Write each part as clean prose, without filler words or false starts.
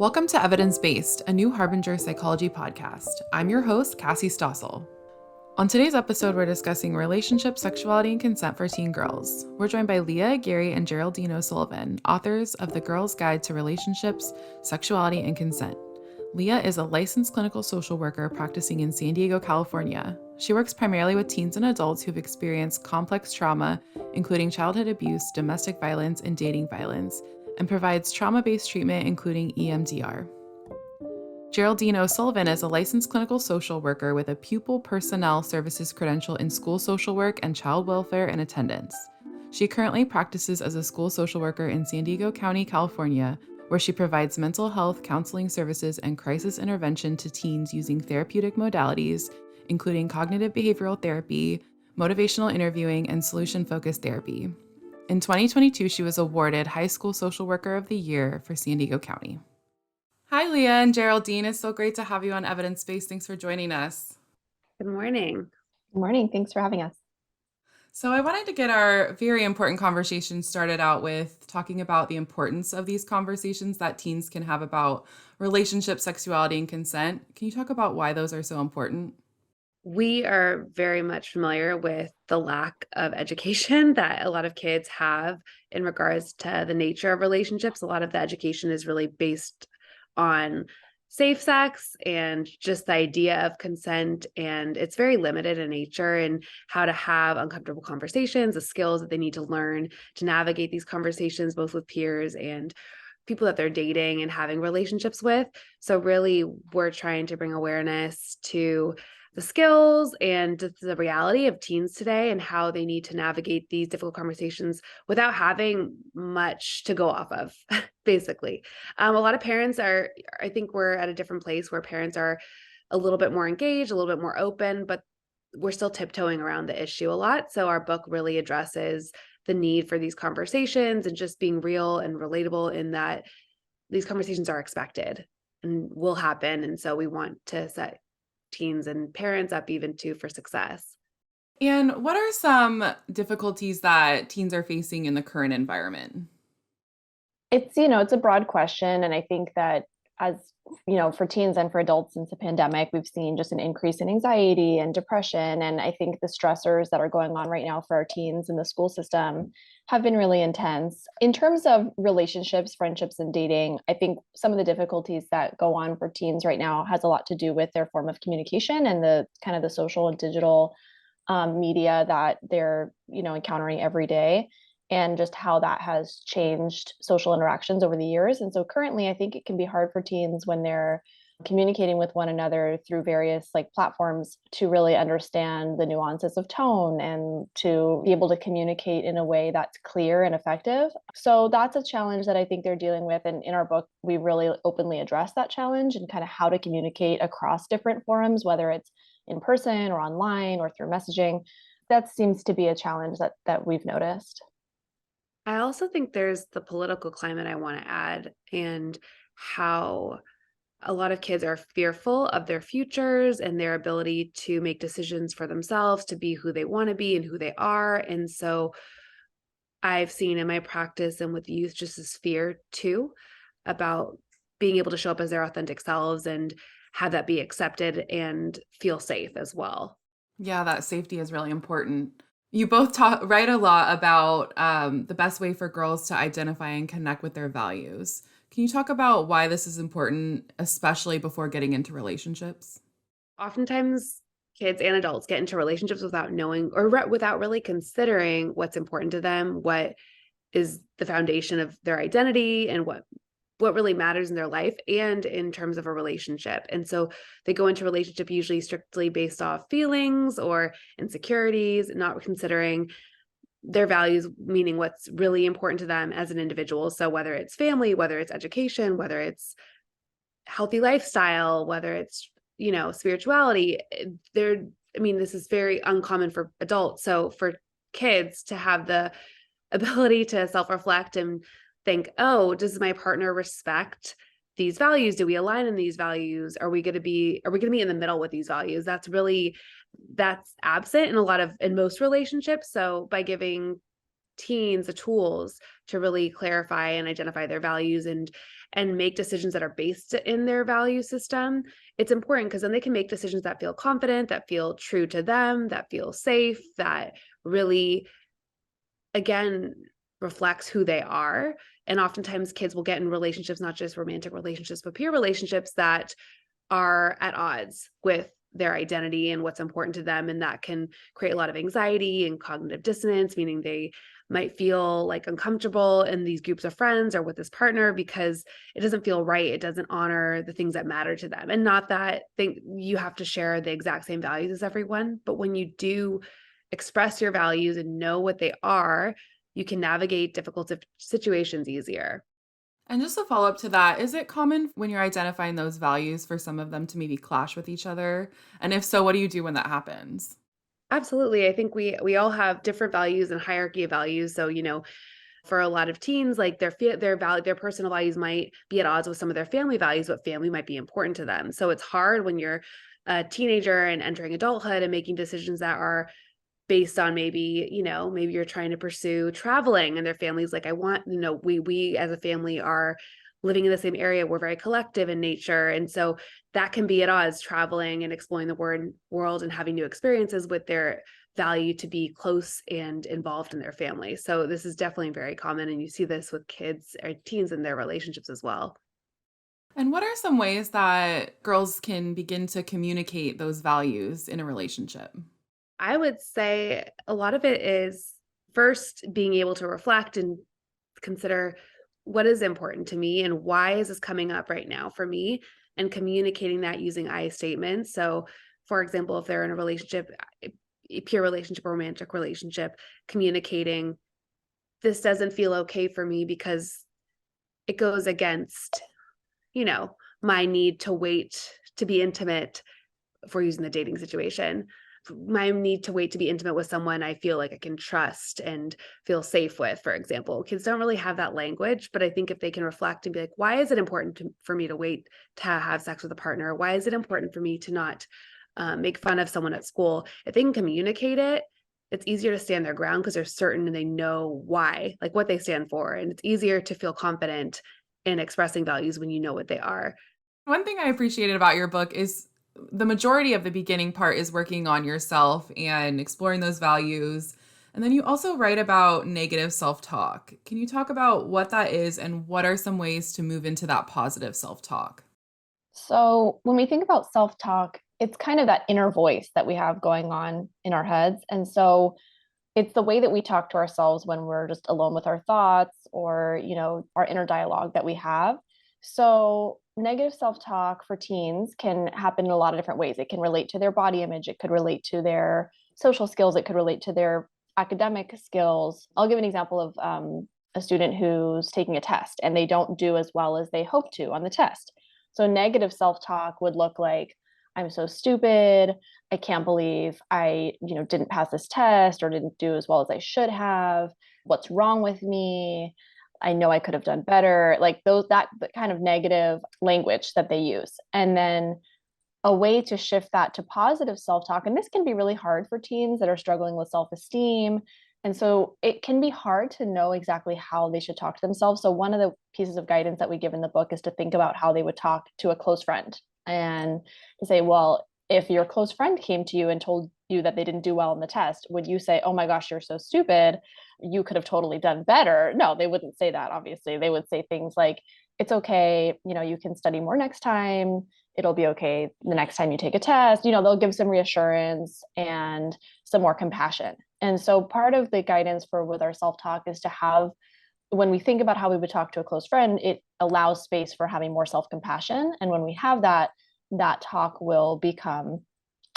Welcome to Evidence Based, a new Harbinger psychology podcast. I'm your host, Cassie Stossel. On today's episode, we're discussing relationship, sexuality, and consent for teen girls. We're joined by Leah, Gary, and Geraldine O'Sullivan, authors of The Girl's Guide to Relationships, Sexuality, and Consent. Leah is a licensed clinical social worker practicing in San Diego, California. She works primarily with teens and adults who've experienced complex trauma, including childhood abuse, domestic violence, and dating violence, and provides trauma-based treatment, including EMDR. Geraldine O'Sullivan is a licensed clinical social worker with a pupil personnel services credential in school social work and child welfare and attendance. She currently practices as a school social worker in San Diego County, California, where she provides mental health counseling services and crisis intervention to teens using therapeutic modalities, including cognitive behavioral therapy, motivational interviewing, and solution-focused therapy. In 2022, she was awarded High School Social Worker of the Year for San Diego County. Hi, Leah and Geraldine. It's so great to have you on Evidence Based. Thanks for joining us. Good morning. Good morning. Thanks for having us. So I wanted to get our very important conversation started out with talking about the importance of these conversations that teens can have about relationship, sexuality, and consent. Can you talk about why those are so important? We are very much familiar with the lack of education that a lot of kids have in regards to the nature of relationships. A lot of the education is really based on safe sex and just the idea of consent. And it's very limited in nature and how to have uncomfortable conversations, the skills that they need to learn to navigate these conversations, both with peers and people that they're dating and having relationships with. So really, we're trying to bring awareness to the skills and the reality of teens today and how they need to navigate these difficult conversations without having much to go off of, basically. A lot of parents I think we're at a different place where parents are a little bit more engaged, a little bit more open, but we're still tiptoeing around the issue a lot. So our book really addresses the need for these conversations and just being real and relatable in that these conversations are expected and will happen. And so we want to set teens and parents up even too for success. And what are some difficulties that teens are facing in the current environment? It's a broad question. And I think that for teens and for adults since the pandemic, we've seen just an increase in anxiety and depression. And I think the stressors that are going on right now for our teens in the school system have been really intense. In terms of relationships, friendships, and dating, I think some of the difficulties that go on for teens right now has a lot to do with their form of communication and the kind of the social and digital media that they're, encountering every day, and just how that has changed social interactions over the years. And so currently, I think it can be hard for teens when they're communicating with one another through various platforms to really understand the nuances of tone and to be able to communicate in a way that's clear and effective. So that's a challenge that I think they're dealing with. And in our book, we really openly address that challenge and kind of how to communicate across different forums, whether it's in person or online or through messaging. That seems to be a challenge that we've noticed. I also think there's the political climate I want to add and how a lot of kids are fearful of their futures and their ability to make decisions for themselves, to be who they want to be and who they are. And so I've seen in my practice and with youth just this fear too about being able to show up as their authentic selves and have that be accepted and feel safe as well. Yeah, that safety is really important. You both write a lot about the best way for girls to identify and connect with their values. Can you talk about why this is important, especially before getting into relationships? Oftentimes, kids and adults get into relationships without knowing or without really considering what's important to them, what is the foundation of their identity, and what really matters in their life and in terms of a relationship. And so they go into relationship usually strictly based off feelings or insecurities, not considering their values, meaning what's really important to them as an individual. So whether it's family, whether it's education, whether it's healthy lifestyle, whether it's, spirituality, this is very uncommon for adults. So for kids to have the ability to self-reflect and think, oh, does my partner respect these values? Do we align in these values? Are we going to be in the middle with these values? That's absent in most relationships. So by giving teens the tools to really clarify and identify their values and and make decisions that are based in their value system, it's important because then they can make decisions that feel confident, that feel true to them, that feel safe, that really, again, reflects who they are. And oftentimes kids will get in relationships, not just romantic relationships, but peer relationships that are at odds with their identity and what's important to them. And that can create a lot of anxiety and cognitive dissonance, meaning they might feel like uncomfortable in these groups of friends or with this partner because it doesn't feel right. It doesn't honor the things that matter to them. And not that you have to share the exact same values as everyone, but when you do express your values and know what they are, you can navigate difficult situations easier. And just a follow up to that, is it common when you're identifying those values for some of them to maybe clash with each other? And if so, what do you do when that happens? Absolutely. I think we all have different values and hierarchy of values. So, for a lot of teens, like their personal values might be at odds with some of their family values, but family might be important to them. So it's hard when you're a teenager and entering adulthood and making decisions that are based on maybe you're trying to pursue traveling and their family's like, I want, we as a family are living in the same area. We're very collective in nature. And so that can be at odds, traveling and exploring the world and having new experiences with their value to be close and involved in their family. So this is definitely very common. And you see this with kids or teens in their relationships as well. And what are some ways that girls can begin to communicate those values in a relationship? I would say a lot of it is first being able to reflect and consider what is important to me and why is this coming up right now for me, and communicating that using I statements. So, for example, if they're in a relationship, a peer relationship, or romantic relationship, communicating, this doesn't feel okay for me because it goes against, my need to wait to be intimate, if we're using the dating situation, my need to wait to be intimate with someone I feel like I can trust and feel safe with, for example. Kids don't really have that language, but I think if they can reflect and be like, why is it important for me to wait to have sex with a partner? Why is it important for me to not make fun of someone at school? If they can communicate it, it's easier to stand their ground because they're certain and they know why, like what they stand for. And it's easier to feel confident in expressing values when you know what they are. One thing I appreciated about your book is the majority of the beginning part is working on yourself and exploring those values. And then you also write about negative self talk. Can you talk about what that is and what are some ways to move into that positive self talk? So when we think about self-talk, it's kind of that inner voice that we have going on in our heads. And so it's the way that we talk to ourselves when we're just alone with our thoughts or, our inner dialogue that we have. So negative self-talk for teens can happen in a lot of different ways. It can relate to their body image. It could relate to their social skills. It could relate to their academic skills. I'll give an example of a student who's taking a test and they don't do as well as they hope to on the test. So negative self-talk would look like, I'm so stupid. I can't believe I, didn't pass this test or didn't do as well as I should have. What's wrong with me? I know I could have done better. Like that kind of negative language that they use. And then a way to shift that to positive self-talk, and this can be really hard for teens that are struggling with self-esteem. And so it can be hard to know exactly how they should talk to themselves. So one of the pieces of guidance that we give in the book is to think about how they would talk to a close friend and to say, well, if your close friend came to you and told you that they didn't do well in the test, would you say, oh my gosh, you're so stupid, you could have totally done better? No, they wouldn't say that. Obviously, they would say things like, it's okay, you can study more next time, it'll be okay the next time you take a test. They'll give some reassurance and some more compassion. And so part of the guidance for with our self-talk is to have, when we think about how we would talk to a close friend, it allows space for having more self-compassion. And when we have that, that talk will become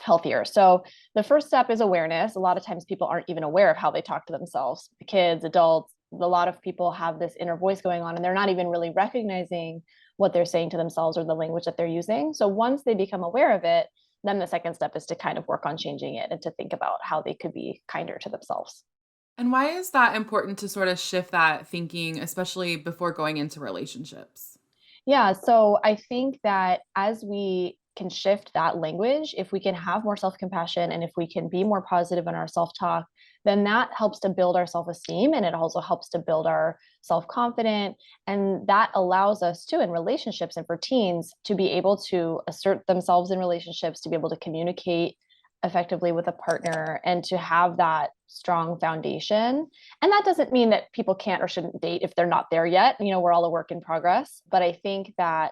healthier. So the first step is awareness. A lot of times people aren't even aware of how they talk to themselves. Kids, adults, a lot of people have this inner voice going on and they're not even really recognizing what they're saying to themselves or the language that they're using. So once they become aware of it, then the second step is to kind of work on changing it and to think about how they could be kinder to themselves. And why is that important to sort of shift that thinking, especially before going into relationships? Yeah, so I think that as we can shift that language, if we can have more self-compassion and if we can be more positive in our self-talk, then that helps to build our self-esteem, and it also helps to build our self-confidence. And that allows us to, in relationships and for teens, to be able to assert themselves in relationships, to be able to communicate effectively with a partner, and to have that strong foundation. And that doesn't mean that people can't or shouldn't date if they're not there yet. We're all a work in progress. But I think that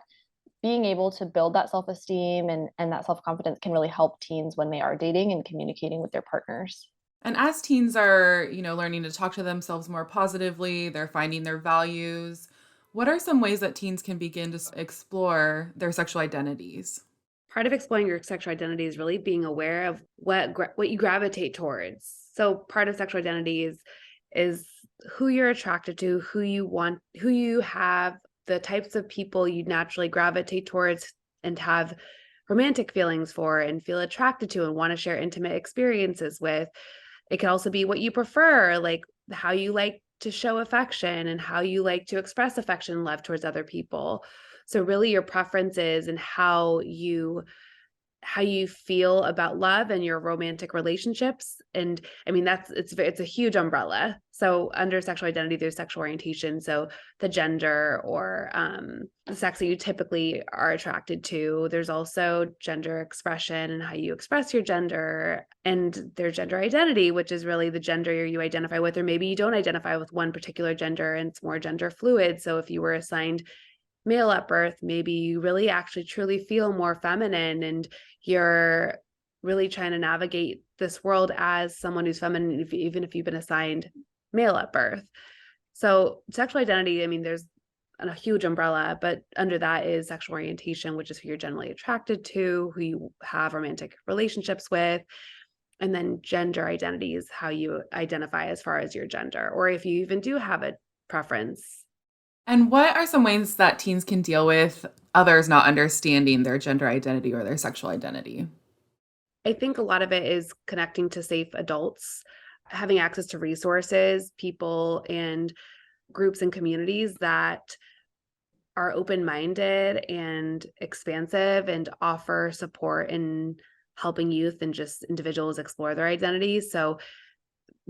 being able to build that self-esteem and that self-confidence can really help teens when they are dating and communicating with their partners. And as teens are, learning to talk to themselves more positively, they're finding their values. What are some ways that teens can begin to explore their sexual identities? Part of exploring your sexual identity is really being aware of what you gravitate towards. So part of sexual identity is who you're attracted to, who you want, who you have, the types of people you naturally gravitate towards and have romantic feelings for and feel attracted to and want to share intimate experiences with. It can also be what you prefer, like how you like to show affection and how you like to express affection and love towards other people. So really your preferences and how you feel about love and your romantic relationships. And I mean, it's a huge umbrella. So under sexual identity, there's sexual orientation. So the gender or the sex that you typically are attracted to. There's also gender expression and how you express your gender. And there's gender identity, which is really the gender you identify with, or maybe you don't identify with one particular gender and it's more gender fluid. So if you were assigned male at birth, maybe you really actually truly feel more feminine and you're really trying to navigate this world as someone who's feminine, even if you've been assigned male at birth. So sexual identity, I mean, there's a huge umbrella, but under that is sexual orientation, which is who you're generally attracted to, who you have romantic relationships with. And then gender identity is how you identify as far as your gender, or if you even do have a preference. And what are some ways that teens can deal with others not understanding their gender identity or their sexual identity? I think a lot of it is connecting to safe adults, having access to resources, people and groups and communities that are open-minded and expansive and offer support in helping youth and just individuals explore their identities. So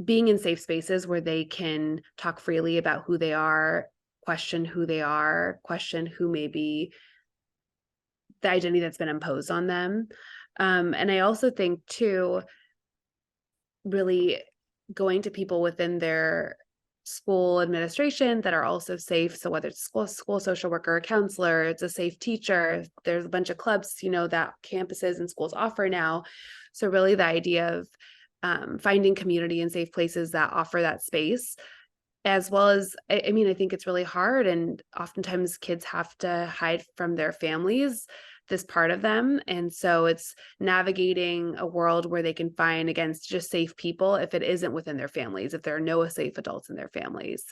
being in safe spaces where they can talk freely about who they are, question who they are, question who may be the identity that's been imposed on them. And I also think too, really going to people within their school administration that are also safe. So whether it's school social worker, counselor, it's a safe teacher, there's a bunch of clubs, that campuses and schools offer now. So really the idea of finding community and safe places that offer that space, as well as, I mean, I think it's really hard. And oftentimes kids have to hide from their families this part of them. And so it's navigating a world where they can find, against just safe people if it isn't within their families, if there are no safe adults in their families.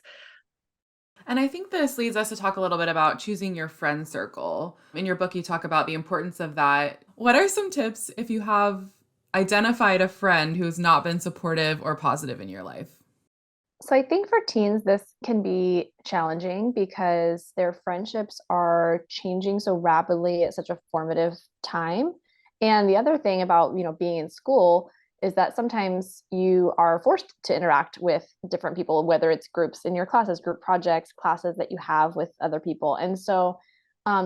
And I think this leads us to talk a little bit about choosing your friend circle. In your book, you talk about the importance of that. What are some tips if you have identified a friend who's not been supportive or positive in your life? So I think for teens, this can be challenging because their friendships are changing so rapidly at such a formative time. And the other thing about, being in school is that sometimes you are forced to interact with different people, whether it's groups in your classes, group projects, classes that you have with other people. And so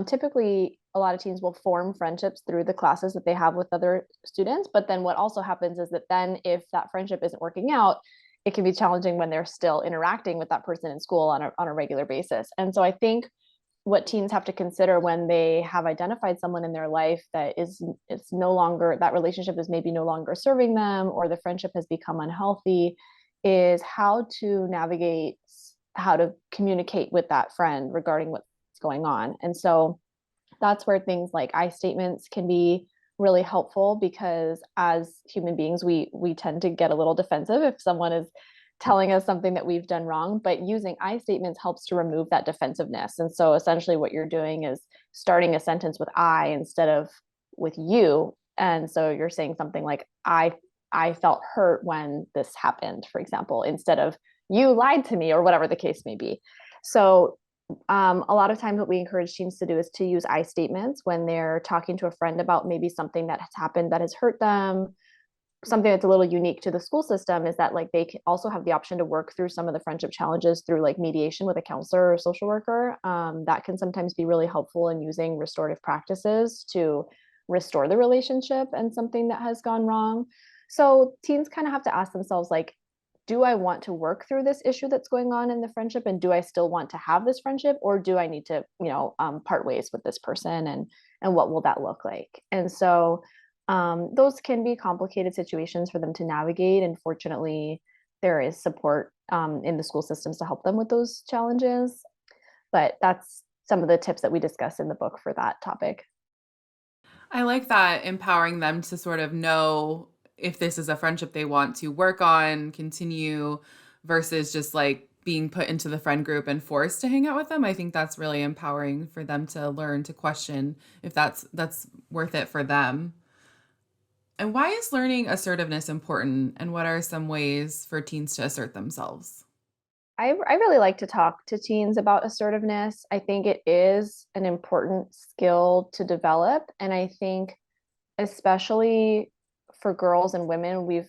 typically a lot of teens will form friendships through the classes that they have with other students. But then what also happens is that then if that friendship isn't working out, it can be challenging when they're still interacting with that person in school on a regular basis. And so I think what teens have to consider when they have identified someone in their life that it's no longer, that relationship is maybe no longer serving them, or the friendship has become unhealthy, is how to navigate, how to communicate with that friend regarding what's going on. And so that's where things like I statements can be really helpful, because as human beings, we tend to get a little defensive if someone is telling us something that we've done wrong, but using I statements helps to remove that defensiveness. And so essentially what you're doing is starting a sentence with I instead of with you. And so you're saying something like, I felt hurt when this happened, for example, instead of you lied to me, or whatever the case may be. So A lot of times what we encourage teens to do is to use I statements when they're talking to a friend about maybe something that has happened that has hurt them. Something that's a little unique to the school system is that like they can also have the option to work through some of the friendship challenges through like mediation with a counselor or social worker. That can sometimes be really helpful in using restorative practices to restore the relationship and something that has gone wrong. So teens kind of have to ask themselves like, do I want to work through this issue that's going on in the friendship, and do I still want to have this friendship, or do I need to, part ways with this person, and what will that look like? And so those can be complicated situations for them to navigate. And fortunately, there is support in the school systems to help them with those challenges. But that's some of the tips that we discuss in the book for that topic. I like that, empowering them to sort of know if this is a friendship they want to work on, continue, versus just like being put into the friend group and forced to hang out with them. I think that's really empowering for them to learn to question if that's worth it for them. And why is learning assertiveness important? And what are some ways for teens to assert themselves? I really like to talk to teens about assertiveness. I think it is an important skill to develop. And I think, especially for girls and women,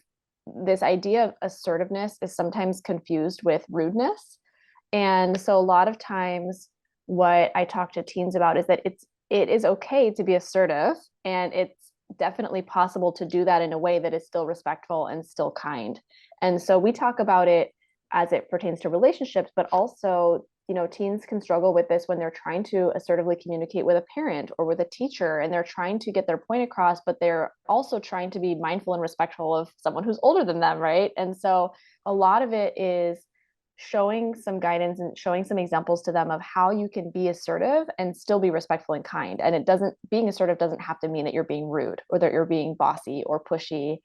this idea of assertiveness is sometimes confused with rudeness. And so a lot of times what I talk to teens about is that it is okay to be assertive, and it's definitely possible to do that in a way that is still respectful and still kind. And so we talk about it as it pertains to relationships, but also, teens can struggle with this when they're trying to assertively communicate with a parent or with a teacher, and they're trying to get their point across, but they're also trying to be mindful and respectful of someone who's older than them, right? And so a lot of it is showing some guidance and showing some examples to them of how you can be assertive and still be respectful and kind. And being assertive doesn't have to mean that you're being rude or that you're being bossy or pushy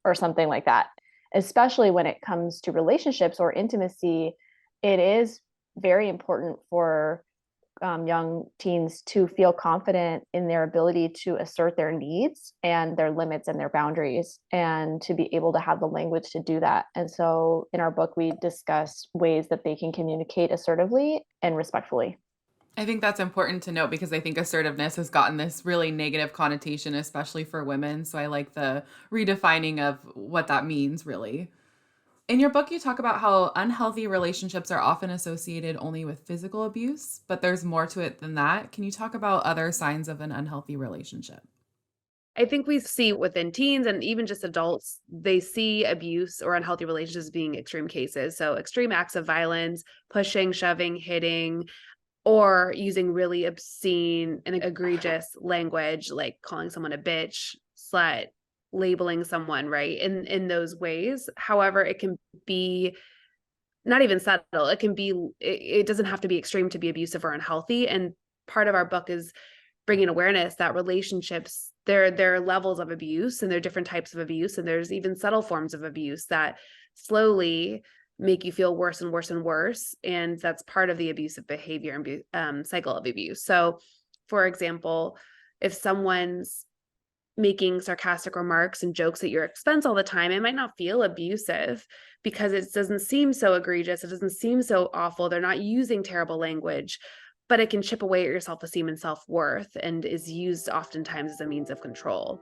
or something like that. Especially when it comes to relationships or intimacy, it is very important for young teens to feel confident in their ability to assert their needs and their limits and their boundaries, and to be able to have the language to do that. And so in our book, we discuss ways that they can communicate assertively and respectfully. I think that's important to note because I think assertiveness has gotten this really negative connotation, especially for women. So I like the redefining of what that means, really. In your book, you talk about how unhealthy relationships are often associated only with physical abuse, but there's more to it than that. Can you talk about other signs of an unhealthy relationship? I think we see within teens and even just adults, they see abuse or unhealthy relationships being extreme cases. So extreme acts of violence, pushing, shoving, hitting, or using really obscene and egregious language, like calling someone a bitch, slut, labeling someone, right? In those ways. However, it can be not even subtle. It doesn't have to be extreme to be abusive or unhealthy. And part of our book is bringing awareness that relationships, there are levels of abuse, and there are different types of abuse, and there's even subtle forms of abuse that slowly make you feel worse and worse and worse, and that's part of the abusive behavior and cycle of abuse. So for example, if someone's making sarcastic remarks and jokes at your expense all the time, it might not feel abusive because it doesn't seem so egregious, it doesn't seem so awful, they're not using terrible language, but it can chip away at your self-esteem and self-worth, and is used oftentimes as a means of control.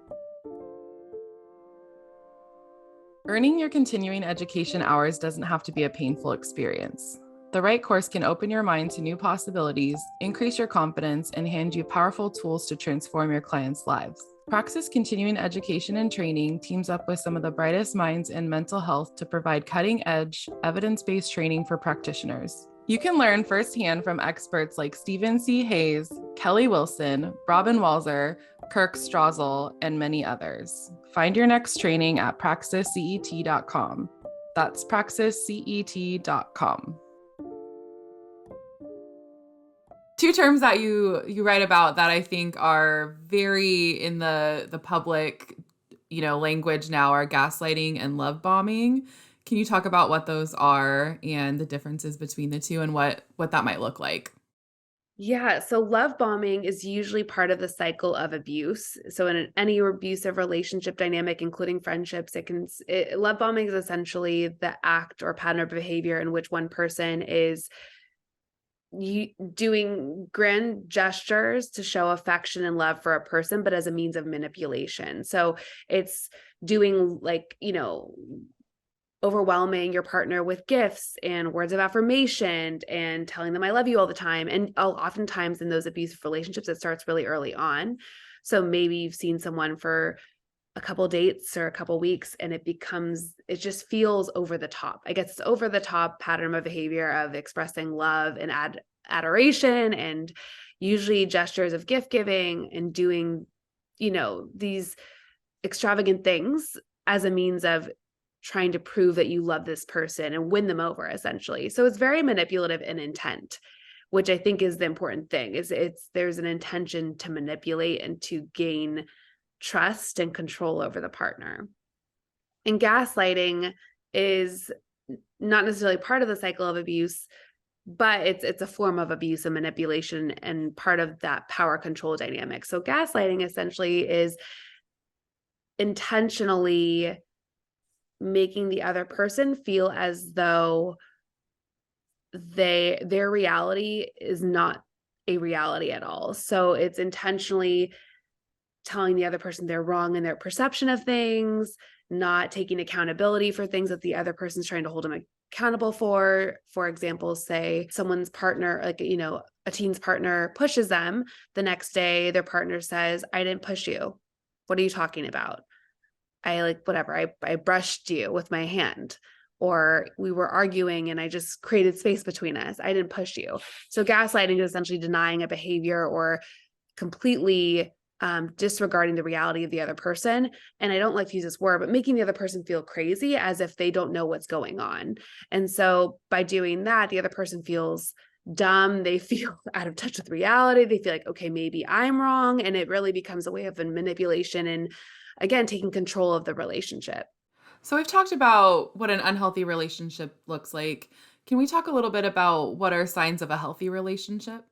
Earning your continuing education hours doesn't have to be a painful experience. The right course can open your mind to new possibilities, increase your confidence, and hand you powerful tools to transform your clients' lives. Praxis Continuing Education and Training teams up with some of the brightest minds in mental health to provide cutting-edge, evidence-based training for practitioners. You can learn firsthand from experts like Stephen C. Hayes, Kelly Wilson, Robin Walzer, Kirk Strazel, and many others. Find your next training at praxiscet.com. That's praxiscet.com. Two terms that you write about that I think are very in the public, language now are gaslighting and love bombing. Can you talk about what those are and the differences between the two and what that might look like? Yeah, so love bombing is usually part of the cycle of abuse. So in any abusive relationship dynamic, including friendships, love bombing is essentially the act or pattern of behavior in which one person is you doing grand gestures to show affection and love for a person, but as a means of manipulation. So it's doing like, overwhelming your partner with gifts and words of affirmation and telling them I love you all the time. And oftentimes in those abusive relationships, it starts really early on. So maybe you've seen someone for a couple dates or a couple weeks and it just feels over the top. I guess it's over the top pattern of behavior of expressing love and adoration, and usually gestures of gift giving and doing, these extravagant things as a means of trying to prove that you love this person and win them over, essentially. So it's very manipulative in intent, which I think is the important thing. There's an intention to manipulate and to gain trust and control over the partner. And gaslighting is not necessarily part of the cycle of abuse, but it's a form of abuse and manipulation and part of that power control dynamic. So gaslighting essentially is intentionally making the other person feel as though their reality is not a reality at all. So it's intentionally telling the other person they're wrong in their perception of things, not taking accountability for things that the other person's trying to hold them accountable for. For example, say someone's partner, a teen's partner pushes them. The next day, their partner says, I didn't push you. What are you talking about? I brushed you with my hand, or we were arguing and I just created space between us. I didn't push you. So gaslighting is essentially denying a behavior or completely disregarding the reality of the other person. And I don't like to use this word, but making the other person feel crazy as if they don't know what's going on. And so by doing that, the other person feels dumb. They feel out of touch with reality. They feel like, okay, maybe I'm wrong. And it really becomes a way of manipulation and, again, taking control of the relationship. So we've talked about what an unhealthy relationship looks like. Can we talk a little bit about what are signs of a healthy relationship?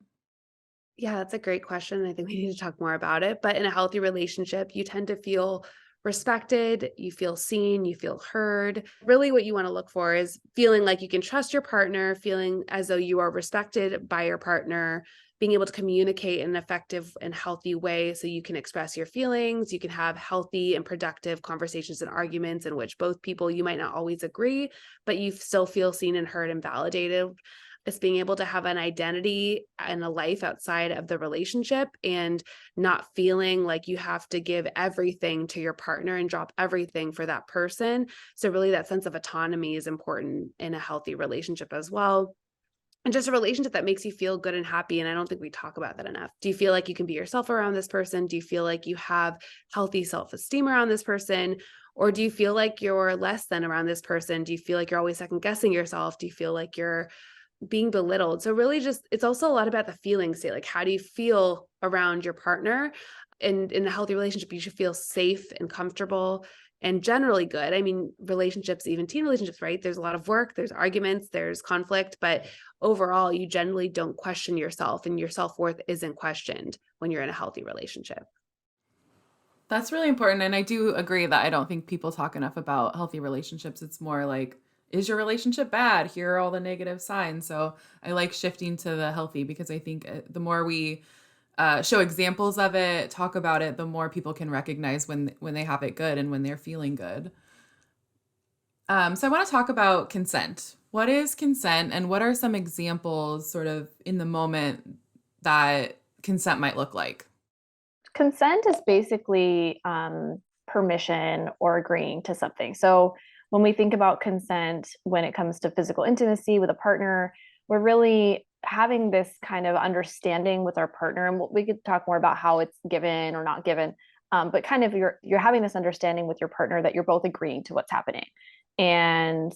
Yeah, that's a great question. I think we need to talk more about it. But in a healthy relationship, you tend to feel respected, you feel seen, you feel heard. Really, what you want to look for is feeling like you can trust your partner, feeling as though you are respected by your partner, being able to communicate in an effective and healthy way so you can express your feelings. You can have healthy and productive conversations and arguments in which both people, you might not always agree, but you still feel seen and heard and validated. It's being able to have an identity and a life outside of the relationship and not feeling like you have to give everything to your partner and drop everything for that person. So really that sense of autonomy is important in a healthy relationship as well. And just a relationship that makes you feel good and happy. And I don't think we talk about that enough. Do you feel like you can be yourself around this person? Do you feel like you have healthy self-esteem around this person? Or do you feel like you're less than around this person? Do you feel like you're always second guessing yourself? Do you feel like you're being belittled? So really it's also a lot about the feeling state. Like, how do you feel around your partner? And in a healthy relationship, you should feel safe and comfortable and generally good. I mean, relationships, even teen relationships, right? There's a lot of work, there's arguments, there's conflict, but overall, you generally don't question yourself and your self-worth isn't questioned when you're in a healthy relationship. That's really important. And I do agree that I don't think people talk enough about healthy relationships. It's more like, is your relationship bad? Here are all the negative signs. So I like shifting to the healthy because I think the more we show examples of it, talk about it, the more people can recognize when they have it good and when they're feeling good. So I want to talk about consent. What is consent, and what are some examples, sort of in the moment, that consent might look like? Consent is basically permission or agreeing to something. So when we think about consent, when it comes to physical intimacy with a partner, we're really having this kind of understanding with our partner. And we could talk more about how it's given or not given. But kind of you're having this understanding with your partner that you're both agreeing to what's happening. And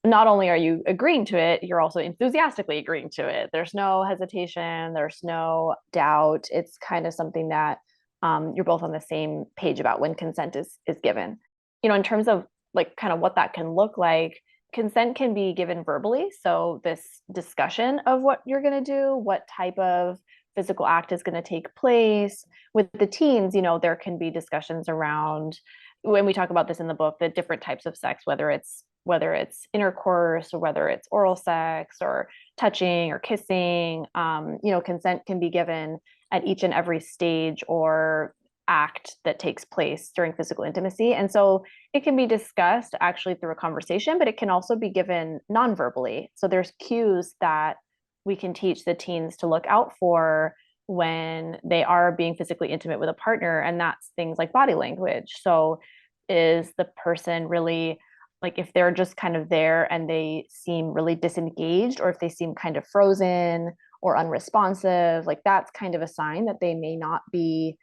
not only are you agreeing to it, you're also enthusiastically agreeing to it. There's no hesitation, there's no doubt. It's kind of something that you're both on the same page about when consent is given. In terms of like kind of what that can look like, consent can be given verbally. So this discussion of what you're going to do, what type of physical act is going to take place. With the teens, there can be discussions around, when we talk about this in the book, the different types of sex, whether it's whether it's intercourse or whether it's oral sex or touching or kissing. Consent can be given at each and every stage or act that takes place during physical intimacy. And so it can be discussed actually through a conversation, but it can also be given non-verbally. So there's cues that we can teach the teens to look out for when they are being physically intimate with a partner. And that's things like body language. So is the person really, like, if they're just kind of there and they seem really disengaged, or if they seem kind of frozen or unresponsive, like that's kind of a sign that they may not be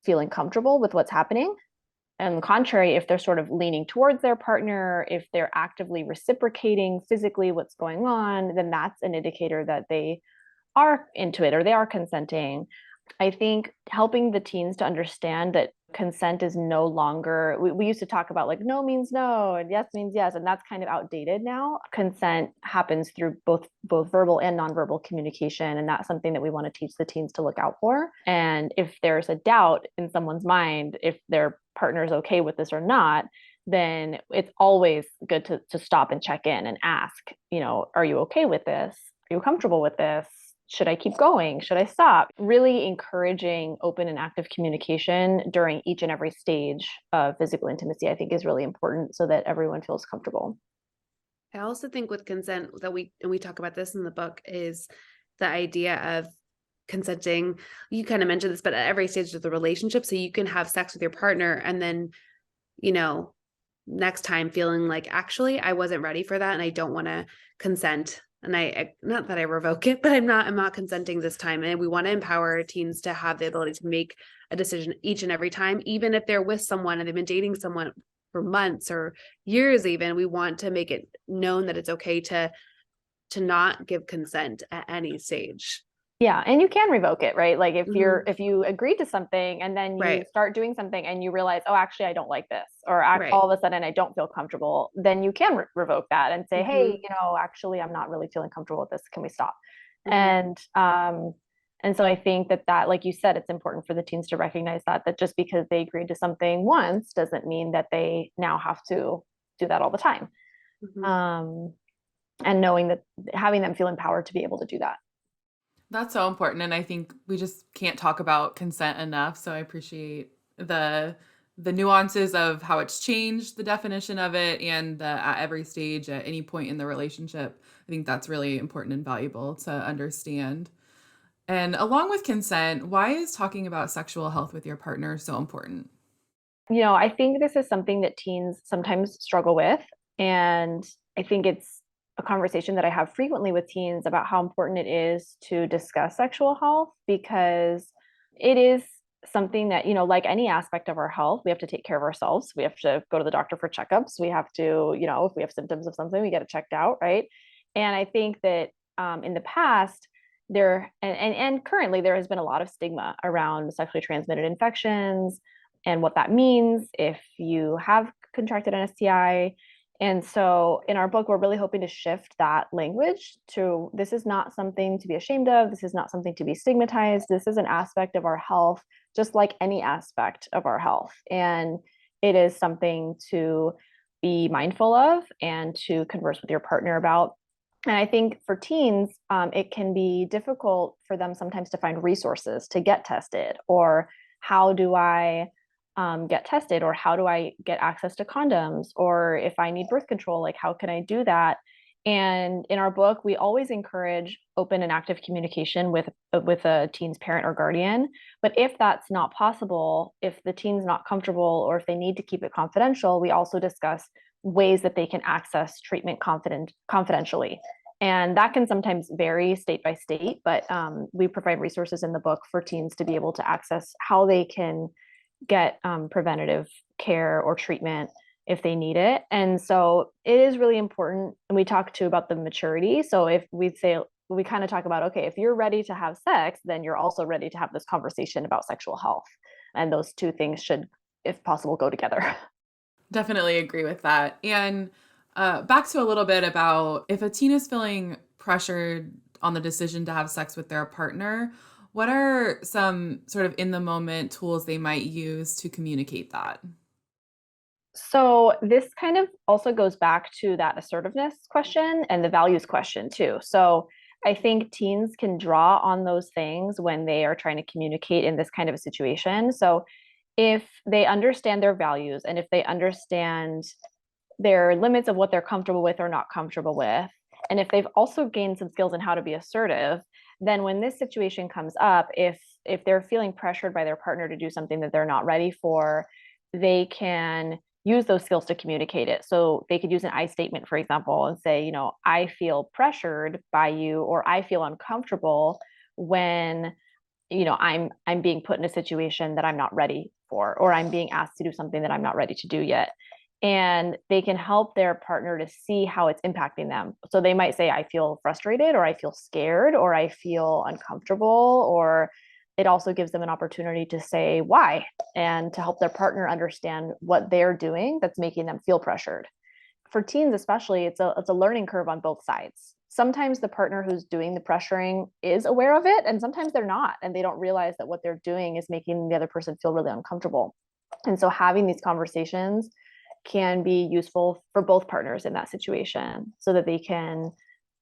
feeling comfortable with what's happening. And on the contrary, if they're sort of leaning towards their partner, if they're actively reciprocating physically what's going on, then that's an indicator that they are into it or they are consenting. I think helping the teens to understand that consent is no longer, we used to talk about like no means no and yes means yes, and that's kind of outdated now. Consent happens through both verbal and nonverbal communication, and that's something that we want to teach the teens to look out for. And if there's a doubt in someone's mind if their partner is okay with this or not, then it's always good to stop and check in and ask, are you okay with this? Are you comfortable with this? Should I keep going? Should I stop? Really encouraging open and active communication during each and every stage of physical intimacy, I think, is really important so that everyone feels comfortable. I also think with consent that we talk about this in the book is the idea of consenting. You kind of mentioned this, but at every stage of the relationship, so you can have sex with your partner and then, next time feeling like, actually, I wasn't ready for that and I don't want to consent. And I not that I revoke it, but I'm not consenting this time. And we want to empower teens to have the ability to make a decision each and every time, even if they're with someone and they've been dating someone for months or years. Even we want to make it known that it's okay to not give consent at any stage. Yeah, and you can revoke it, right? Like if you agree to something and then you start doing something and you realize, oh, actually, I don't like this, or all of a sudden I don't feel comfortable, then you can revoke that and say, hey, actually, I'm not really feeling comfortable with this. Can we stop? And so I think that, like you said, it's important for the teens to recognize that just because they agreed to something once doesn't mean that they now have to do that all the time. And knowing that, having them feel empowered to be able to do that. That's so important. And I think we just can't talk about consent enough. So I appreciate the nuances of how it's changed, the definition of it, and at every stage, at any point in the relationship. I think that's really important and valuable to understand. And along with consent, why is talking about sexual health with your partner so important? I think this is something that teens sometimes struggle with. And I think it's a conversation that I have frequently with teens about how important it is to discuss sexual health, because it is something that, like any aspect of our health, we have to take care of ourselves. We have to go to the doctor for checkups. We have to, if we have symptoms of something, we get it checked out, right? And I think that in the past, and currently there has been a lot of stigma around sexually transmitted infections and what that means if you have contracted an STI. And so in our book, we're really hoping to shift that language to, this is not something to be ashamed of. This is not something to be stigmatized. This is an aspect of our health, just like any aspect of our health. And it is something to be mindful of and to converse with your partner about. And I think for teens, it can be difficult for them sometimes to find resources to get tested, or how do I get tested, or how do I get access to condoms, or if I need birth control, like how can I do that? And in our book, we always encourage open and active communication with a teen's parent or guardian. But if that's not possible, if the teen's not comfortable, or if they need to keep it confidential, we also discuss ways that they can access treatment confidentially. And that can sometimes vary state by state, but we provide resources in the book for teens to be able to access how they can get preventative care or treatment if they need it. And so it is really important. And we talk too about the maturity. So if we kind of talk about, okay, if you're ready to have sex, then you're also ready to have this conversation about sexual health. And those two things should, if possible, go together. Definitely agree with that. And back to a little bit about if a teen is feeling pressured on the decision to have sex with their partner, what are some sort of in the moment tools they might use to communicate that? So this kind of also goes back to that assertiveness question and the values question too. So I think teens can draw on those things when they are trying to communicate in this kind of a situation. So if they understand their values and if they understand their limits of what they're comfortable with or not comfortable with, and if they've also gained some skills in how to be assertive, then when this situation comes up, if they're feeling pressured by their partner to do something that they're not ready for, they can use those skills to communicate it. So they could use an I statement, for example, and say, I feel pressured by you, or I feel uncomfortable when I'm being put in a situation that I'm not ready for, or I'm being asked to do something that I'm not ready to do yet. And they can help their partner to see how it's impacting them. So they might say, I feel frustrated, or I feel scared, or I feel uncomfortable, or it also gives them an opportunity to say why, and to help their partner understand what they're doing that's making them feel pressured. For teens especially, it's a learning curve on both sides. Sometimes the partner who's doing the pressuring is aware of it, and sometimes they're not, and they don't realize that what they're doing is making the other person feel really uncomfortable. And so having these conversations can be useful for both partners in that situation, so that they can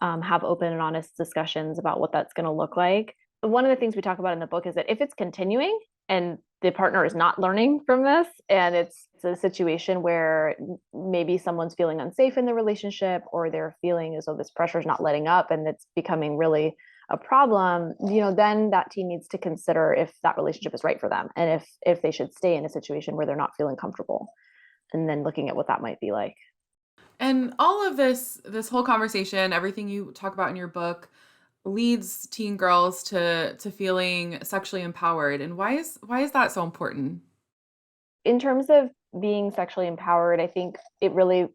have open and honest discussions about what that's going to look like. One of the things we talk about in the book is that if it's continuing and the partner is not learning from this, and it's a situation where maybe someone's feeling unsafe in the relationship, or they're feeling as though this pressure is not letting up and it's becoming really a problem, then that teen needs to consider if that relationship is right for them, and if they should stay in a situation where they're not feeling comfortable, and then looking at what that might be like. And all of this whole conversation, everything you talk about in your book, leads teen girls to feeling sexually empowered. And why is that so important? In terms of being sexually empowered, I think it really,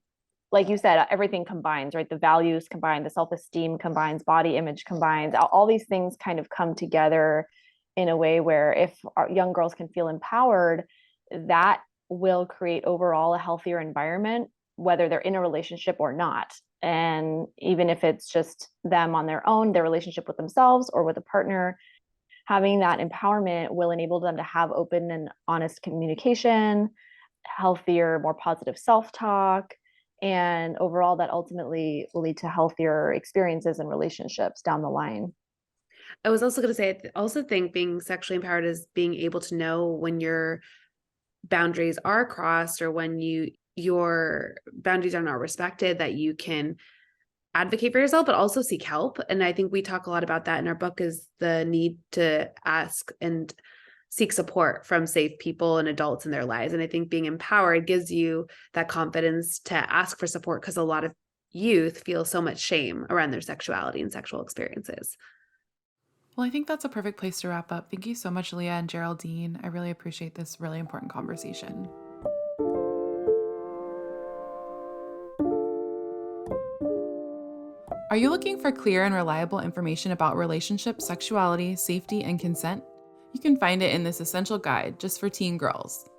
like you said, everything combines, right? The values combine, the self-esteem combines, body image combines, all these things kind of come together in a way where if our young girls can feel empowered, that will create overall a healthier environment, whether they're in a relationship or not. And even if it's just them on their own, their relationship with themselves or with a partner, having that empowerment will enable them to have open and honest communication, healthier, more positive self-talk, and overall that ultimately will lead to healthier experiences and relationships down the line. I was also going to say, I also think being sexually empowered is being able to know when your boundaries are crossed, or when your boundaries are not respected, that you can advocate for yourself, but also seek help. And I think we talk a lot about that in our book, is the need to ask and seek support from safe people and adults in their lives. And I think being empowered gives you that confidence to ask for support, because a lot of youth feel so much shame around their sexuality and sexual experiences. Well, I think that's a perfect place to wrap up. Thank you so much, Leah and Geraldine. I really appreciate this really important conversation. Are you looking for clear and reliable information about relationships, sexuality, safety, and consent? You can find it in this essential guide just for teen girls.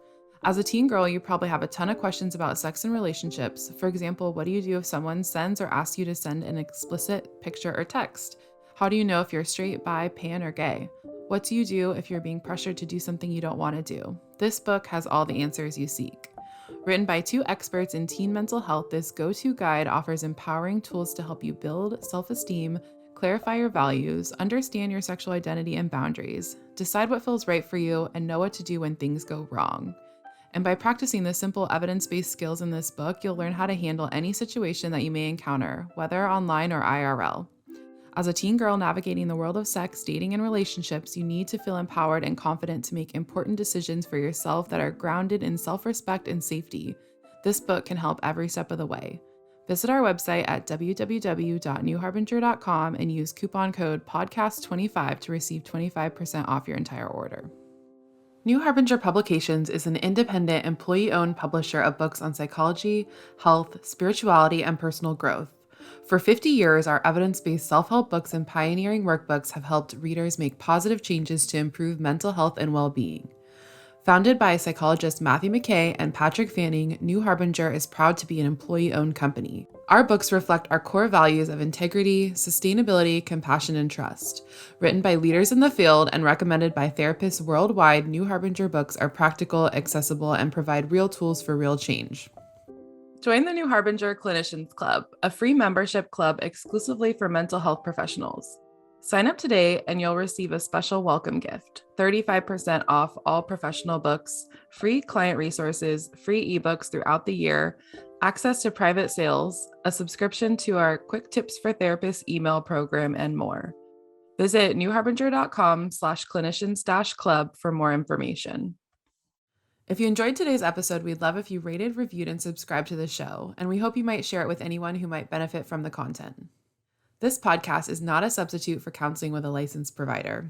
As a teen girl, you probably have a ton of questions about sex and relationships. For example, what do you do if someone sends or asks you to send an explicit picture or text? How do you know if you're straight, bi, pan, or gay? What do you do if you're being pressured to do something you don't want to do? This book has all the answers you seek. Written by 2 experts in teen mental health, this go-to guide offers empowering tools to help you build self-esteem, clarify your values, understand your sexual identity and boundaries, decide what feels right for you, and know what to do when things go wrong. And by practicing the simple evidence-based skills in this book, you'll learn how to handle any situation that you may encounter, whether online or IRL. As a teen girl navigating the world of sex, dating, and relationships, you need to feel empowered and confident to make important decisions for yourself that are grounded in self-respect and safety. This book can help every step of the way. Visit our website at www.newharbinger.com and use coupon code PODCAST25 to receive 25% off your entire order. New Harbinger Publications is an independent, employee-owned publisher of books on psychology, health, spirituality, and personal growth. For 50 years, our evidence-based self-help books and pioneering workbooks have helped readers make positive changes to improve mental health and well-being. Founded by psychologists Matthew McKay and Patrick Fanning, New Harbinger is proud to be an employee-owned company. Our books reflect our core values of integrity, sustainability, compassion, and trust. Written by leaders in the field and recommended by therapists worldwide, New Harbinger books are practical, accessible, and provide real tools for real change. Join the New Harbinger Clinicians Club, a free membership club exclusively for mental health professionals. Sign up today and you'll receive a special welcome gift, 35% off all professional books, free client resources, free ebooks throughout the year, access to private sales, a subscription to our Quick Tips for Therapists email program, and more. Visit newharbinger.com/clinicians-club for more information. If you enjoyed today's episode, we'd love if you rated, reviewed, and subscribed to the show, and we hope you might share it with anyone who might benefit from the content. This podcast is not a substitute for counseling with a licensed provider.